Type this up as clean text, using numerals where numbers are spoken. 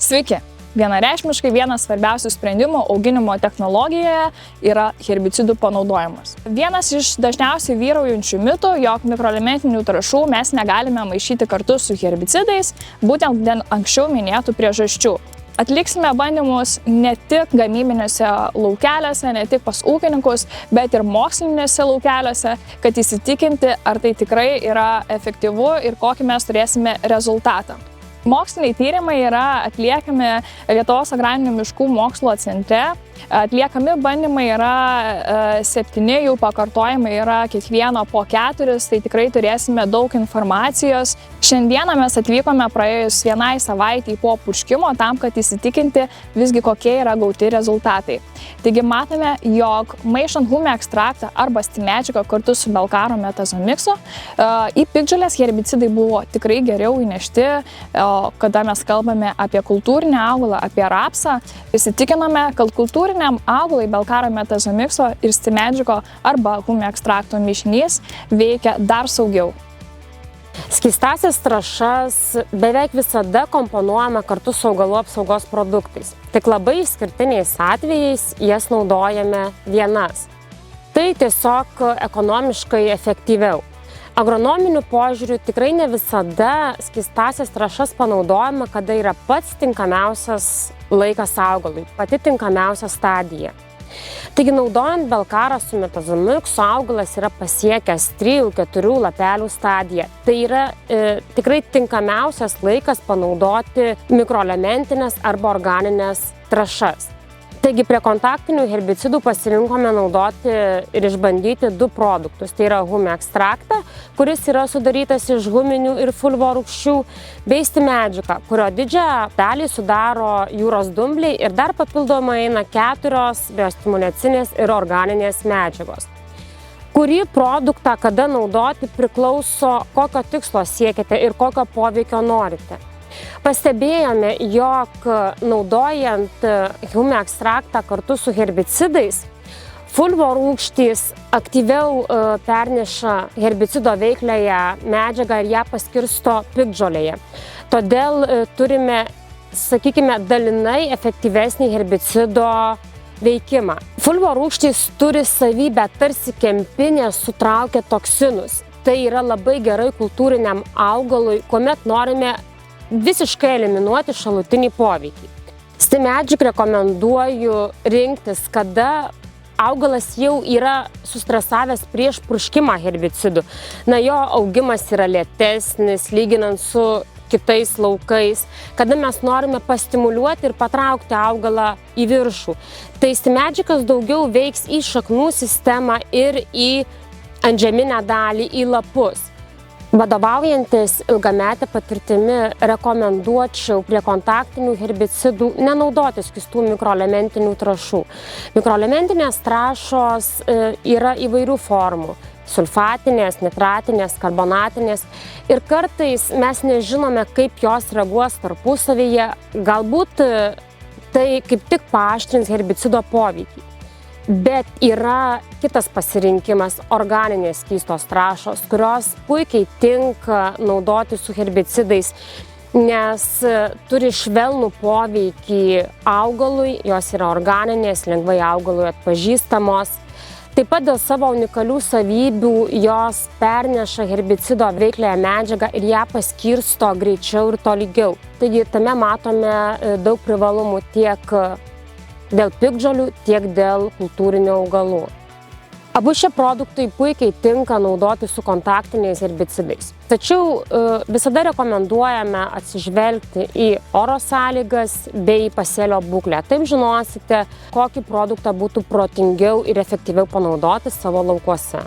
Sveiki! Vienareikšmiškai vienas svarbiausių sprendimų auginimo technologijoje yra herbicidų panaudojimas. Vienas iš dažniausiai vyraujančių mitų, jog mikroelementinių trąšų mes negalime maišyti kartu su herbicidais, būtent dėl anksčiau minėtų priežasčių. Atliksime bandymus ne tik gamybiniuose laukeliuose, ne tik pas ūkininkus, bet ir moksliniuose laukeliuose, kad įsitikinti, ar tai tikrai yra efektyvu ir kokį mes turėsime rezultatą. Moksliniai tyrimai yra atliekami Lietuvos agrarinių miškų mokslo centre. Atliekami bandymai yra 7, jų pakartojimai yra kiekvieno po 4, tai tikrai turėsime daug informacijos. Šiandieną mes atvykome praėjus vienai savaitei po purškimo tam, kad įsitikinti visgi kokie yra gauti rezultatai. Taigi matome, jog maišant humių ekstraktą arba stimedžiagą kartu su belkaro metazomiksu į piktžolės herbicidai buvo tikrai geriau įnešti, kada mes kalbame apie kultūrinį augalą, apie rapsą. Įsitikinome, kad kultūriniam augalui belkaro metazomikso ir stimedžiago arba humių ekstrakto mišinys veikia dar saugiau. Skystąsias trąšas beveik visada komponuojame kartu su augalų apsaugos produktais. Tik labai išskirtiniais atvejais jas naudojame vienas. Tai tiesiog ekonomiškai efektyviau. Agronominiu požiūriu tikrai ne visada skystąsias trąšas panaudojame, kada yra pats tinkamiausias laikas augalui, pati tinkamiausia stadija. Taigi, naudojant belkarą su metazomiksu, augalas yra pasiekęs 3-4 lapelių stadiją. Tai yra tikrai tinkamiausias laikas panaudoti mikroelementinės arba organinės trąšas. Taigi, prie kontaktinių herbicidų pasirinkome naudoti ir išbandyti 2 produktus. Tai yra humių ekstraktą, kuris yra sudarytas iš huminių ir fulvorūgščių, bei stimedžiagą, kurio didžiąją dalį sudaro jūros dumbliai ir dar papildomai eina 4 biostimuliacinės ir organinės medžiagos. Kurį produktą kada naudoti priklauso, kokio tikslo siekiate ir kokio poveikio norite. Pastebėjome, jog naudojant humių ekstraktą kartu su herbicidais, fulvorūgštys aktyviau perneša herbicido veikliąją medžiagą ir ją paskirsto piktžolėje. Todėl turime, sakykime, dalinai efektyvesnį herbicido veikimą. Fulvorūgštys turi savybę tarsi kempinė sutraukia toksinus. Tai yra labai gerai kultūriniam augalui, kuomet norime visiškai eliminuoti šalutinį poveikį. Stimedžiagą rekomenduoju rinktis, kada augalas jau yra sustresavęs prieš purškimą herbicidų. Jo augimas yra lėtesnis, lyginant su kitais laukais, kada mes norime pastimuliuoti ir patraukti augalą į viršų. Tai stimedžiagas daugiau veiks į šaknų sistemą ir į antžeminę dalį, į lapus. Vadovaujantis ilgametę patirtimi rekomenduočiau prie kontaktinių herbicidų nenaudoti skystų mikroelementinių trąšų. Mikroelementinės trąšos yra įvairių formų – sulfatinės, nitratinės, karbonatinės ir kartais mes nežinome, kaip jos reaguos tarpusavyje, galbūt tai kaip tik paaštrins herbicido poveikį. Bet yra kitas pasirinkimas – organinės skystos trąšos, kurios puikiai tinka naudoti su herbicidais, nes turi švelnų poveikį augalui, jos yra organinės, lengvai augalui atpažįstamos. Taip pat dėl savo unikalių savybių jos perneša herbicido veikliąją medžiagą ir ją paskirsto greičiau ir tolygiau. Taigi tame matome daug privalumų tiek dėl piktžolių, tiek dėl kultūrinių augalų. Abu šie produktai puikiai tinka naudoti su kontaktiniais herbicidais. Tačiau visada rekomenduojame atsižvelgti į oro sąlygas bei pasėlio būklę. Taip žinosite, kokį produktą būtų protingiau ir efektyviau panaudoti savo laukuose.